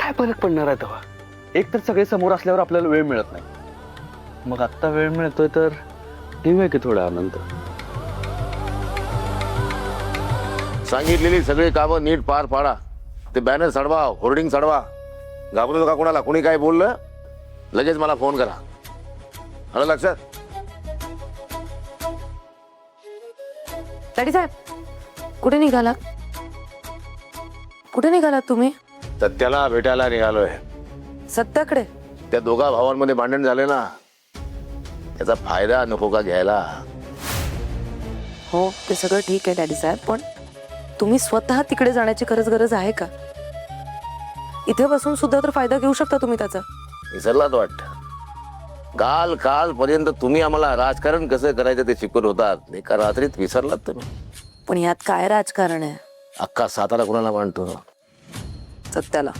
काय फरक पडणार आहे तेव्हा? एक तर सगळे समोर असल्यावर आपल्याला वेळ मिळत नाही, मग आत्ता वेळ मिळतोय तर घेऊया की थोडा आनंद. सांगितलेली सगळी कामं नीट पार पाडा. ते बॅनर चढवा, होर्डिंग चढवा. घाबरू नका कोणाला. कोणी काय बोललं लगेच मला फोन करा. आलं लक्षात? डॅडी साहेब, कुठे निघालात? कुठे निघालात तुम्ही? सत्याला भेटायला निघालोय. सत्याकडे? त्या दोघा भावांमध्ये भांडण झाले ना, त्याचा फायदा नको का घ्यायला? हो, ते सगळं ठीक आहे डॅडी साहेब, पण तुम्ही स्वतः तिकडे जाण्याची खरंच गरज आहे का? इथे बसून सुद्धा तर फायदा घेऊ शकता तुम्ही त्याचा. विसरलात वाटत. काल पर्यंत तुम्ही आम्हाला राजकारण कसं करायचं ते शिकवत होतात. एका रात्रीत विसरलात तुम्ही. पण यात काय राजकारण आहे? अख्खा सातारा कुणाला मानतो? सत्याला.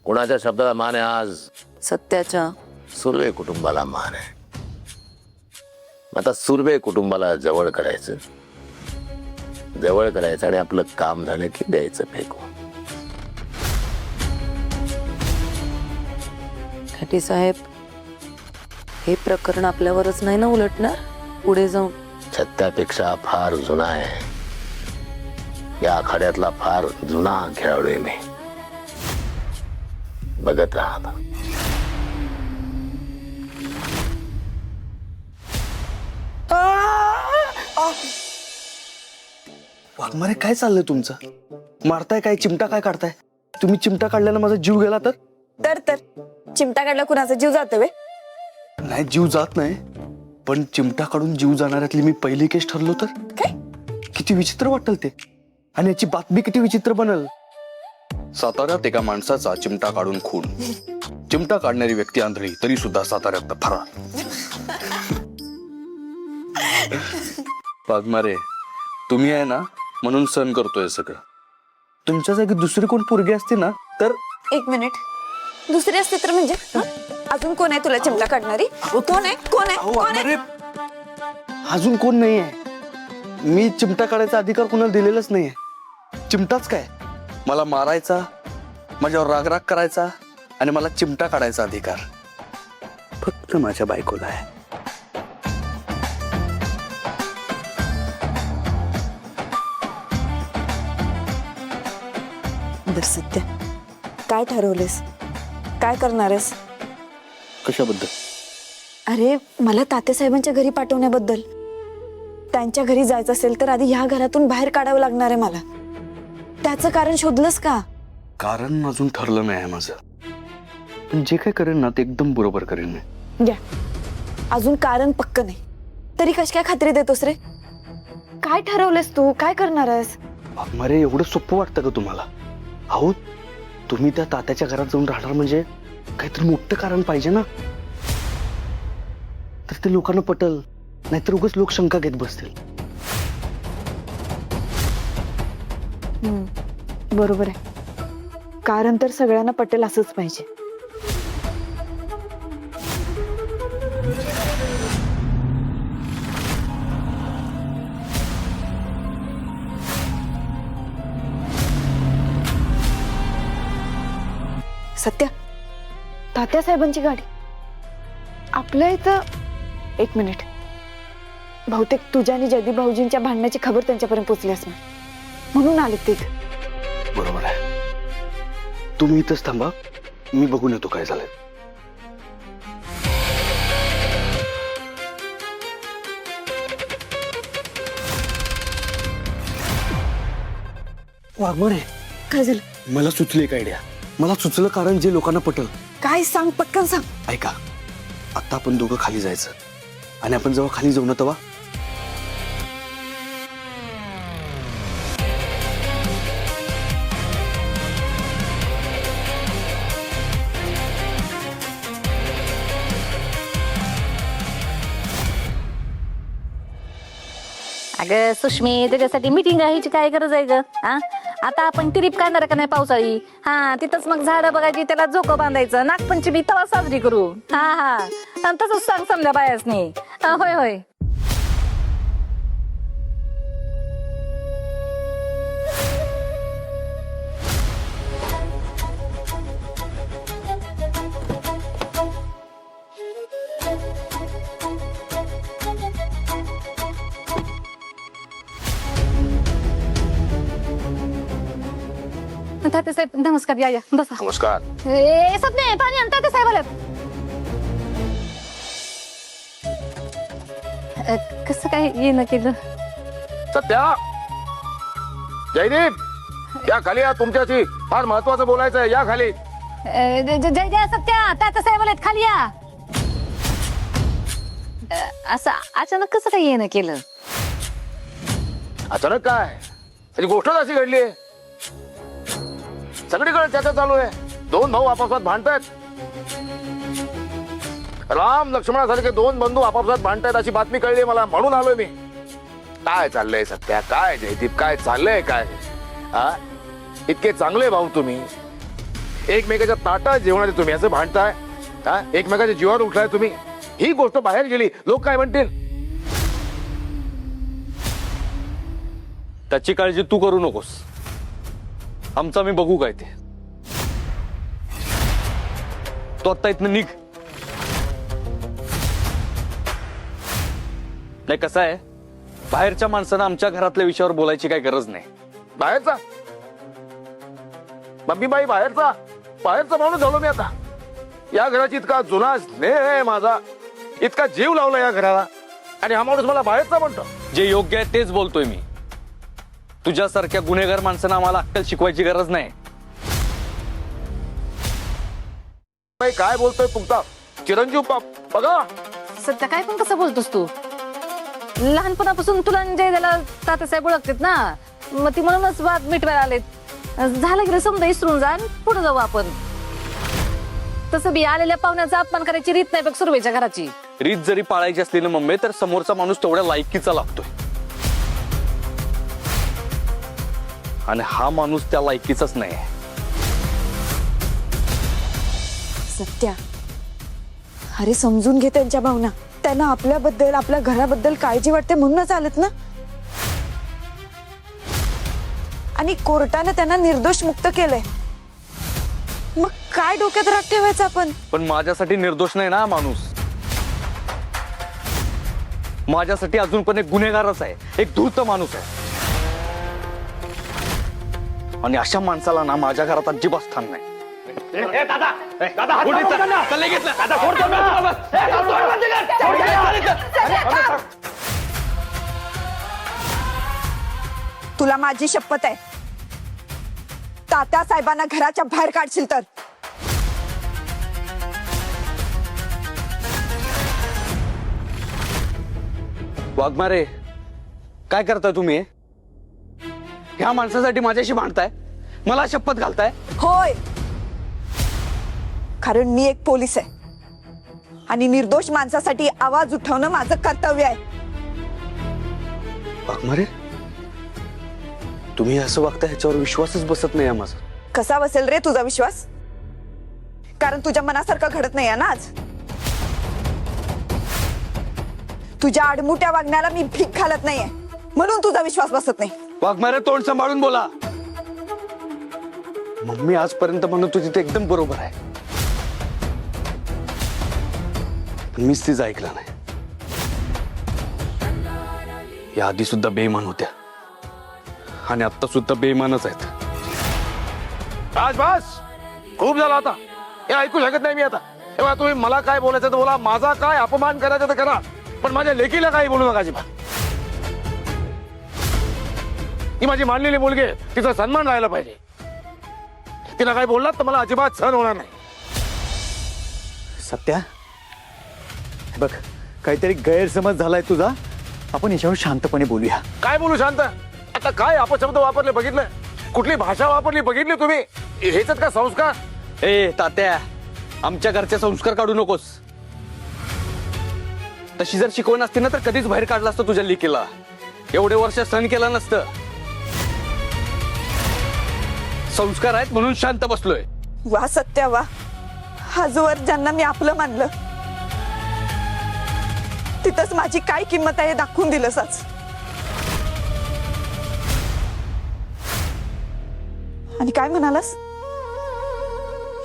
कुणाच्या शब्दाला मान आहे आज? सत्याच्या. सुर्वे कुटुंबाला मान आहे. आता सुर्वे कुटुंबाला जवळ करायचं आणि आपलं काम झालं की द्यायचं फेकून. डॅडी साहेब, हे प्रकरण आपल्यावरच नाही ना उलटणार पुढे जाऊन? सत्यापेक्षा फार जुना आहे. या आखाड्यातला फार जुना खेळाडू आहे मी. बघत राहा. वाघमारे, काय चाललंय तुमचं? मारताय काय? चिमटा काय काढताय तुम्ही? चिमटा काढल्यानं माझा जीव गेला तर? तर चिमटा काढला कुणाचा जीव जातो वे? नाही, जीव जात नाही, पण चिमटा काढून जीव जाणाऱ्यातली मी पहिली केस ठरलो तर काय? किती विचित्र वाटेल ते, आणि याची बातमी किती विचित्र बनल. साताऱ्यात एका माणसाचा चिमटा काढून खून. चिमटा काढणारी व्यक्ती आंधळी तरी सुद्धा साताऱ्यात फरार. वाघमारे, तुम्ही आहे ना म्हणून सहन करतोय सगळं. तुमच्या जागी दुसरी कोण पोरगी असते ना तर. एक मिनिट, दुसरी असते तर म्हणजे? अजून कोण आहे तुला चिमटा काढणारी? कोण आहे? वाघमारे, अजून कोण नाही आहे. मी चिमटा काढायचा अधिकार कोणाला दिलेलाच नाहीये. चिमटाच काय, मला मारायचा, माझ्यावर रागराग करायचा आणि मला चिमटा काढायचा अधिकार फक्त माझ्या बायकोला आहे. बर सत्य, काय ठरवलेस? काय करणार आहेस? कशाबद्दल? अरे, मला तात्यासाहेबांच्या घरी पाठवण्याबद्दल. त्यांच्या घरी जायचं असेल तर आधी ह्या घरातून बाहेर काढावं लागणार आहे मला. त्याचं कारण शोधलंस का? कारण अजून ठरलं नाही आहे माझं, पण जे काय करेन ना ते एकदम बरोबर करेन मी. घ्या, अजून कारण पक्क नाही तरी कशी काय खात्री देतोस रे? काय ठरवलेस तू? काय करणार आहेस? वाघमारे, एवढं सोपं वाटतं का तुम्हाला? अहो, तुम्ही त्या तात्याच्या घरात जाऊन राहणार म्हणजे काहीतरी मोठं कारण पाहिजे ना, तर ते लोकांना पटल. नाहीतर उगाच लोक शंका घेत बसतील. बरोबर आहे, कारण तर सगळ्यांना पटेल असंच पाहिजे. सत्या, तात्यासाहेबांची गाडी आपल्या इथं. एक मिनिट, बहुतेक तुझ्या आणि जयदीप भाऊजींच्या भांडणाची खबर त्यांच्यापर्यंत पोहोचली असणार, म्हणून आले ते. बरोबर आहे. तुम्ही इथंच थांबा, मी बघून येतो काय झालंय. वाघमारे, काय झालं? मला सुचली एक आयडिया. मला सुचलं कारण जे लोकांना पटल. काय? सांग, पटकन सांग. ऐका, आता आपण दोघं खाली जायचं आणि आपण जेव्हा खाली जाऊ ना तेव्हा अगं सुष्मी, त्याच्यासाठी मीटिंग घ्यायची काय गरज आहे ग? हा, आता आपण ट्रिप काढणार का नाही पावसाळी? हा, तिथंच मग झाडं बघायची, त्याला झोकं बांधायचं, नागपंचमी तेव्हा साजरी करू. हा हा, आणि तसंच सांग समजा बायासनी. होय होय. तात्यासाहेब नमस्कार, या या बसा. नमस्कार. ए सत्य पाणी आण, तात्यासाहेब आल्यात. कसं काय येणं केलं? सत्या, जयदीप या खाली या, तुमच्याशी फार महत्वाचं बोलायचं आहे. या खाली. जय जय सत्या, तात्यासाहेब आल्यात, खाली या. असं अचानक कसं काय येणं केलं? अचानक काय, त्याची गोष्टच अशी घडली आहे. सगळीकडे त्याचा चालू आहे. दोन भाऊ आपापसात भांडतायत. राम लक्ष्मणासारखे दोन बंधू आपापसात भांडतायत अशी बातमी कळली मला, म्हणून आलोय मी. काय चाललंय सत्या, काय जयदीप, काय चाललंय काय? हा, इतके चांगले भाऊ तुम्ही, एकमेकाच्या ताटात जेवणारे तुम्ही असं भांडताय. हा, एकमेकाच्या जीवावर उठलाय तुम्ही. ही गोष्ट बाहेर गेली, लोक काय म्हणतील? त्याची काळजी तू करू नकोस. आमचा मी बघू काय ते. तो आता इथनं निघ. नाही कसं आहे, बाहेरच्या माणसानं आमच्या घरातल्या विषयावर बोलायची काही गरज नाही. बाहेरचा मम्मीबाई, बाहेरचा बाहेरचा माणूस झालो मी आता. या घराची इतका जुना स्नेह आहे माझा, इतका जीव लावला या घराला, आणि हा माणूस मला बाहेरचा म्हणतो. जे योग्य आहे तेच बोलतोय मी. तुझ्यासारख्या गुन्हेगार माणसांना आम्हाला अक्कल शिकवायची गरज नाही. बाई काय बोलतोय तुमचा चिरंजीव बाप? बघा सत्या, काय पण कसं बोलतोस तू? लहानपणापासून तुला आणि जयदाला तात्यासाहेब ओळखतात ना, मग ती म्हणूनच वाद मिटवायला आलेत. झालं गेलं समजा, इसरून जा आणि पुढे जाऊ आपण. तसं बी आलेल्या पाहुण्याचा अपमान करायची रीत नाही बघ सुरवेच्या घराची. रीत जरी पाळायची असली ना मम्मी, तर समोरचा माणूस तेवढ्या लायकीचा लागतोय, आणि हा माणूस त्या लायकीचाच नाही. सत्या, अरे समजून घे त्यांच्या भावना. त्यांना आपल्याबद्दल, आपल्या घराबद्दल काळजी वाटते म्हणूनच आलेत ना. आणि कोर्टाने त्यांना निर्दोष मुक्त केलंय. मग काय डोक्यात राग ठेवायचा आपण? पण माझ्यासाठी निर्दोष नाही ना हा माणूस. माझ्यासाठी अजून पण एक गुन्हेगारच आहे, एक धूर्त माणूस आहे. आणि अशा माणसाला ना माझ्या घरात अजिबात स्थान नाही. तुला माझी शपथ आहे, तात्या साहेबांना घराच्या बाहेर काढशील तर. वाघमारे, काय करताय तुम्ही? ह्या माणसासाठी माझ्याशी भांडताय, मला शपथ घालताय? होय, कारण मी एक पोलीस आहे आणि निर्दोष माणसासाठी आवाज उठवणं माझं कर्तव्य आहे. वाघमारे, तुम्ही असं वागता ह्याच्यावर विश्वासच बसत नाही माझा. कसा बसेल रे तुझा विश्वास? कारण तुझ्या मनासारखं घडत नाही ना आज. तुझ्या आडमुट्या वागण्याला मी भीक घालत नाहीये, म्हणून तुझा विश्वास बसत नाही. वाघमारे, तोंड सांभाळून बोला. मम्मी आजपर्यंत म्हणत होती ते एकदम बरोबर आहे, पण मीच तिचं ऐकलं नाही. या आधी सुद्धा बेईमान होत्या आणि आता सुद्धा बेईमानच आहेत. बस बस, खूप झालं आता. हे ऐकू शकत नाही मी आता. तेव्हा तुम्ही मला काय बोलायचं तर बोला, माझा काय अपमान करायचा तर करा, पण माझ्या लेकीला काही बोलू नका अजिबात. ही माझी मानलेली मुलगी आहे, तिचा सन्मान राहायला पाहिजे. तिला काही बोललात तर मला अजिबात सहन होणार नाही. सत्या, बघ काहीतरी गैरसमज झालाय तुझा. आपण याच्यावर शांतपणे बोलूया. काय बोलू शांत? आता काय अपशब्द वापरले बघितलं, कुठली भाषा वापरली बघितली तुम्ही. हेच का संस्कार? ए तात्या, आमच्या घरचे संस्कार काढू नकोस. तशी जर शिकवण असती ना तर कधीच बाहेर काढला असतं तुझ्या लेकीला. एवढे वर्ष सहन केलं नसतं. संस्कार आहेत म्हणून शांत बसलोय. वा सत्या वा, आजवर ज्यांना मी आपलं मानलं तिथंच माझी काय किंमत आहे दाखवून दिलंस आज. आणि काय म्हणालास?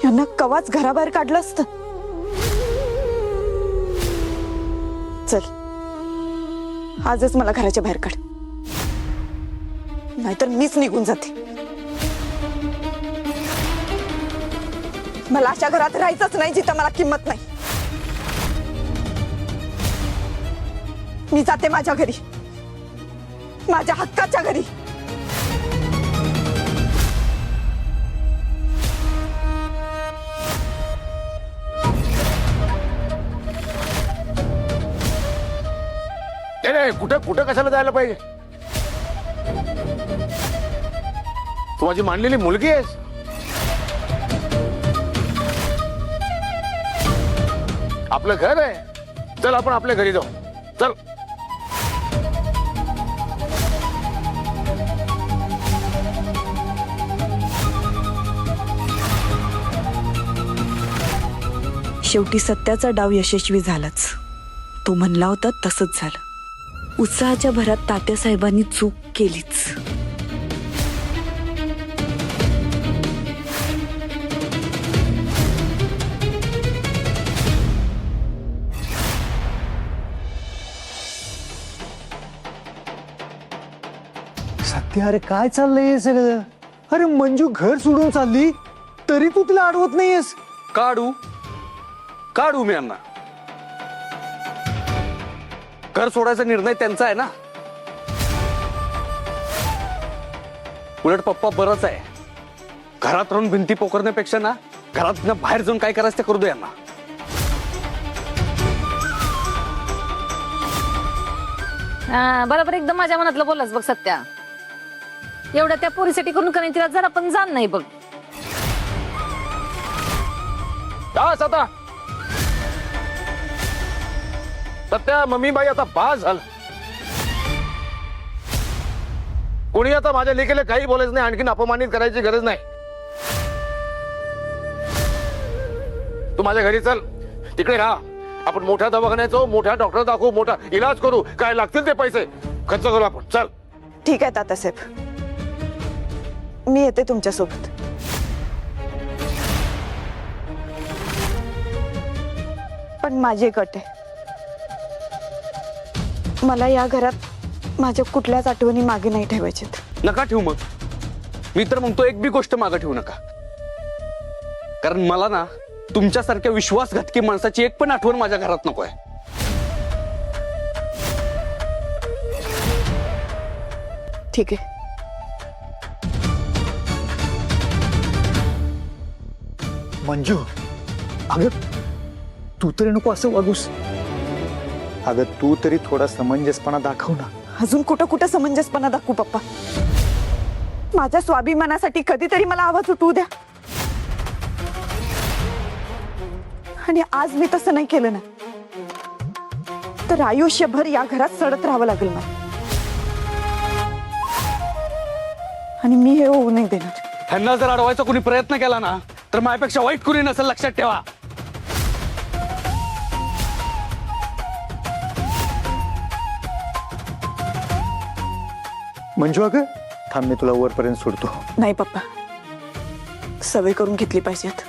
यांना कवाच घराबाहेर काढलं असतं. चल, आजच मला घराच्या बाहेर काढ, नाहीतर मीच निघून जाते. मला अशा घरात राहायचंच नाही जिथं मला किंमत नाही. मी जाते माझ्या घरी, माझ्या हक्काच्या घरी. नाही, कुठं कुठं कशाला जायला पाहिजे? तू माझी मानलेली मुलगी आहेस. आपलं घर आहे. चल आपण आपल्या घरी जाऊ. चल. शेवटी सत्याचा डाव यशस्वी झालाच. तो म्हणला होता तसंच झालं. उत्साहाच्या भरात तात्यासाहेबांनी चूक केलीच. सत्य, अरे काय चाललंय हे सगळं? अरे मंजू घर सोडून चालली तरी तू तिला अडवत नाहीयेस. काढू काढू मी यांना. घर सोडायचा निर्णय त्यांचा आहे ना. उलट पप्पा बरंच आहे. घरात राहून भिंती पोखरण्यापेक्षा ना घरात बाहेर जाऊन काय करायचं ते करू दे यांना. हा बरोबर, एकदम माझ्या मनातलं बोललास बघ सत्या. एवढ्या त्या पोरीसाठी करून करून तिला जरा पण जाण नाही बघ. आता सत्या, मम्मी बाई आता बास झालं. कोणी आता माझ्या लेकीला काही बोलायचं नाही, आणखीन अपमानित करायची गरज नाही. तू माझ्या घरी चल, तिकडे राहा. आपण मोठ्या दवाखान्यात जाऊ, मोठ्या डॉक्टर दाखवू, मोठा इलाज करू. काय लागतील ते पैसे खर्च करू आपण. चल. ठीक आहे तात्यासाहेब, मी येते तुमच्यासोबत. पण माझी एक अट आहे. मला या घरात माझ्या कुठल्याच आठवणी मागे नाही ठेवायच्यात. नका ठेवू मग. मी तर म्हणतो एक बी गोष्ट मागे ठेवू नका. कारण मला ना तुमच्यासारख्या विश्वासघातकी माणसाची एक पण आठवण माझ्या घरात नको आहे. ठीक आहे. मंजू, अगं तू तरी नको असं वागूस. अगं तू तरी थोडा समंजसपणा दाखव ना. अजून कुठं कुठं समंजसपणा दाखवू पप्पा? माझ्या स्वाभिमानासाठी कधीतरी मला आवाज उठवू द्या. आणि आज मी तसं नाही केलं ना तर आयुष्यभर या घरात सडत राहावं लागेल मला. आणि मी हे होऊ नाही देणार. ह्यांना जर अडवायचा कोणी प्रयत्न केला ना तर माझ्यापेक्षा वाईट कोणी नसेल, लक्षात ठेवा. मंजू अगं थांब, मी तुला वरपर्यंत सोडतो. नाही पप्पा, सवय करून घेतली पाहिजेत.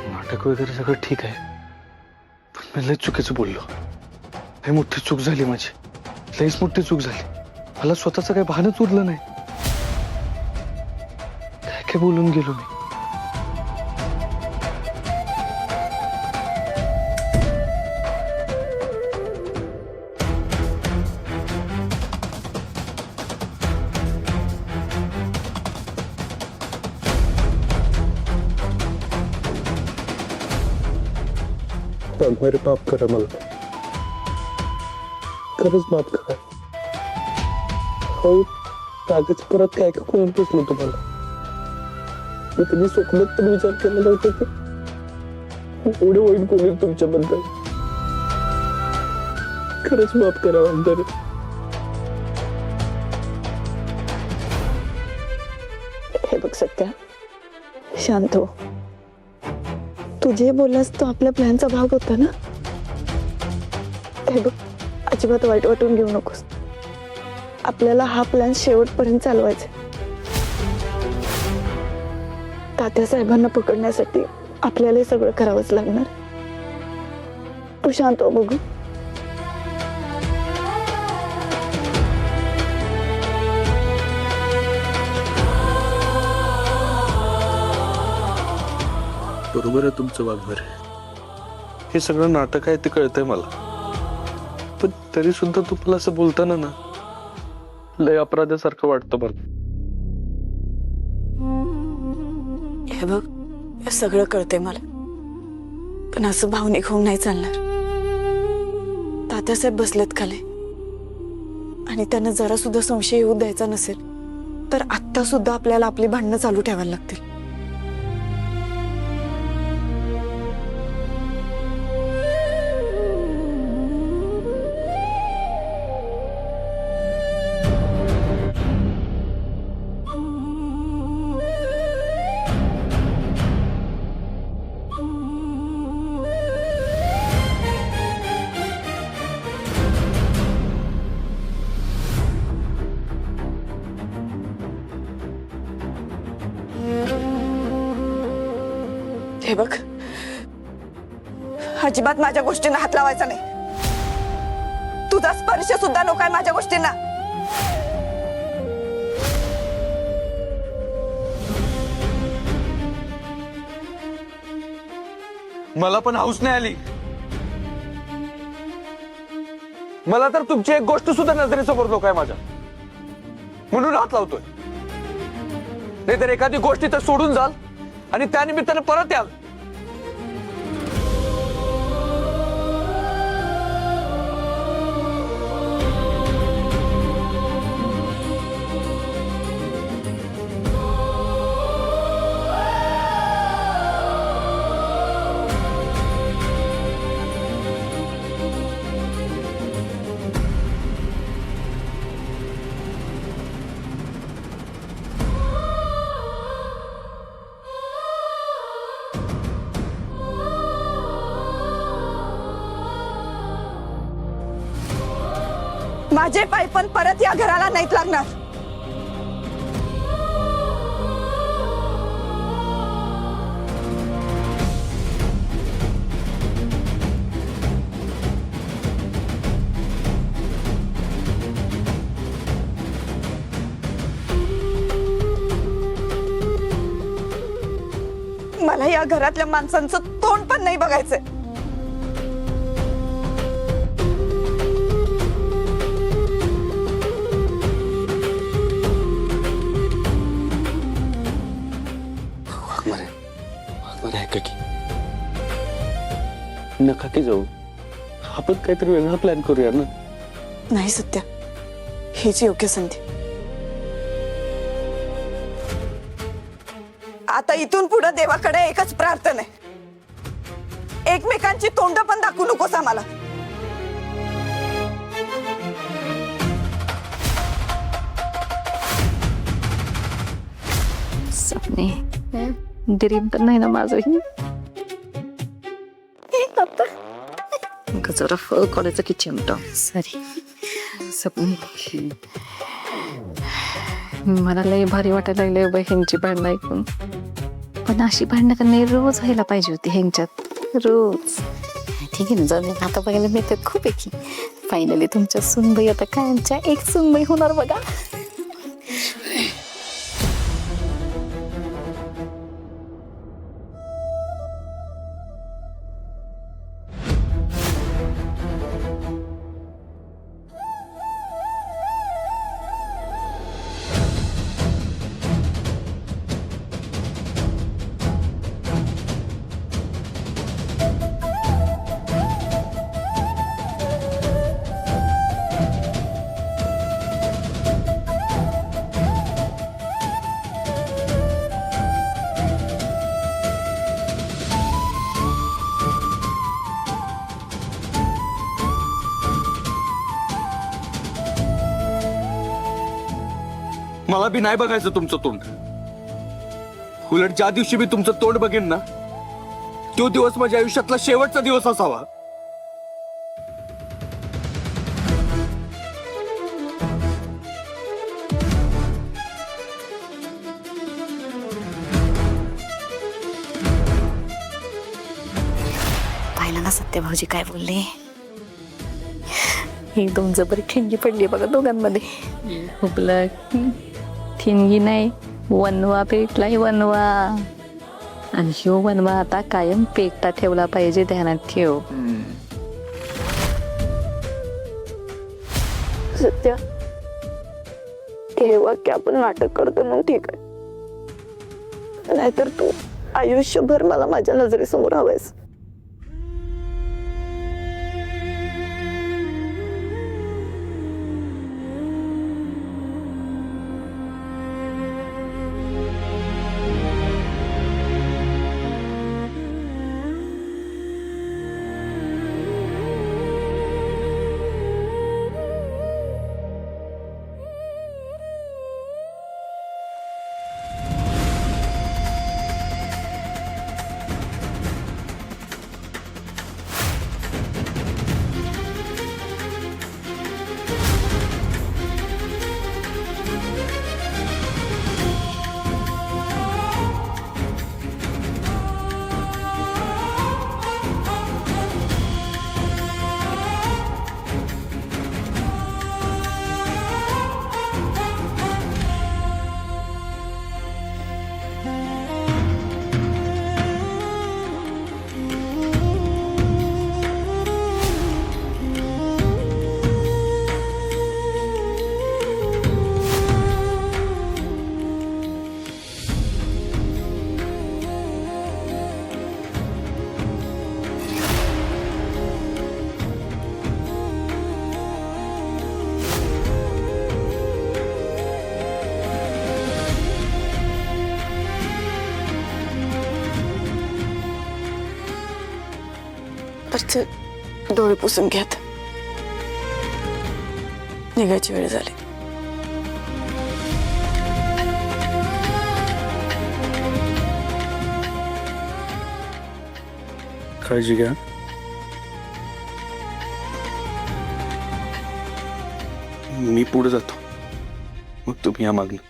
नाटक वगैरे सगळं ठीक आहे, पण मी लई चुकीचं बोललो. लई मोठी चूक झाली माझी. लईच मोठी चूक झाली. मला स्वतःच काही भानच उरलं नाही. काय काय बोलून गेलो मी. मेरे माफ करा मला. खरंच माफ करा. हो, कागद परत काय का कोणतंच नाही तुम्हाला. मी कधी स्वप्नात पण विचार केला नव्हता की एवढे वाईट बोलेल तुमच्याबद्दल. खरंच माफ करा अंतर. हे बघ सत्या, शांत हो. तू जे बोललास तो आपल्या प्लॅनचा भाग होता ना. हे बघ, अजिबात वाईट वाटून घेऊ नकोस. आपल्याला हा प्लॅन शेवटपर्यंत चालवायचा. तात्यासाहेबांना पकडण्यासाठी आपल्याला हे सगळं करावंच लागणार. तू शांत हो बघू. बरोबर आहे तुमचं वाघमारे. हे सगळं नाटक आहे ते कळतंय मला, पण तरी सुद्धा तुम्हाला असं बोलताना ना लय अपराधासारखं वाटतं बरं. हे बघ, हे सगळं कळतंय मला, पण असं भावनिक होऊन नाही चालणार. तात्यासाहेब बसलेत खाली आणि त्यांना जरा सुद्धा संशय येऊ द्यायचा नसेल तर आत्ता सुद्धा आपल्याला आपली भांडणं चालू ठेवायला लागतील. हे बघ, अजिबात माझ्या गोष्टींना हात लावायचा नाही. तुझा स्पर्श सुद्धा नको आहे माझ्या गोष्टींना. मला पण हौस नाही आली. मला तर तुमची एक गोष्ट सुद्धा नजरेसमोर नको आहे माझ्या, म्हणून हात लावतोय. नाहीतर एखादी गोष्ट तर सोडून जाल आणि त्या निमित्तानं परत याल. माझे पाय पण परत या घराला नाहीत लागणार. मला या घरातल्या माणसांचं तोंड पण नाही बघायचंय. ऐका की, नका की जाऊ. आपण काहीतरी वेगळा प्लॅन करूया ना. नाही सत्या, हीच योग्य संधी. आता इथून पुढे देवाकडे एकच प्रार्थना आहे, एकमेकांची तोंड पण दाखवू नकोस आम्हाला. सपने ड्रीम तर नाही ना माझं. जरा फळ काढायचं की चिमटा. सॉरी सपने, मला लय भारी वाटायला लागले ह्यांची भांडणं ऐकून. पण अशी भांडणं करणे रोज व्हायला पाहिजे होती ह्यांच्यात, रोज. ठीक आहे ना, जाऊ दे. आता बघायला मिळतात खूप आहे की. फायनली तुमच्या सुनबाई आता कायमच्या एक सुनबाई होणार बघा. मला बी नाही बघायचं तुमचं तोंड. उलट ज्या दिवशी मी तुमचं तोंड बघेन ना, तो दिवस माझ्या आयुष्यातला शेवटचा दिवस असावा. पाहिलं ना सत्य भाऊजी काय बोलले. एकदम जबर ठिणगी पडली बघा दोघांमध्ये. हुबलं ठिणगी नाही, वनवा पेटलाय वनवा. आणि ह्यो वनवा आता कायम पेटता ठेवला पाहिजे, ध्यानात ठेव. सत्य हे वाक्य आपण नाटक करतो म्हणून ठीक आहे, नाहीतर तू आयुष्यभर मला माझ्या नजरेसमोर हवायस. तर डोळे पुसून घ्यात, निघायची वेळ झाली. काळजी घ्या. मी पुढे जातो, मग तुम्ही या मागणी.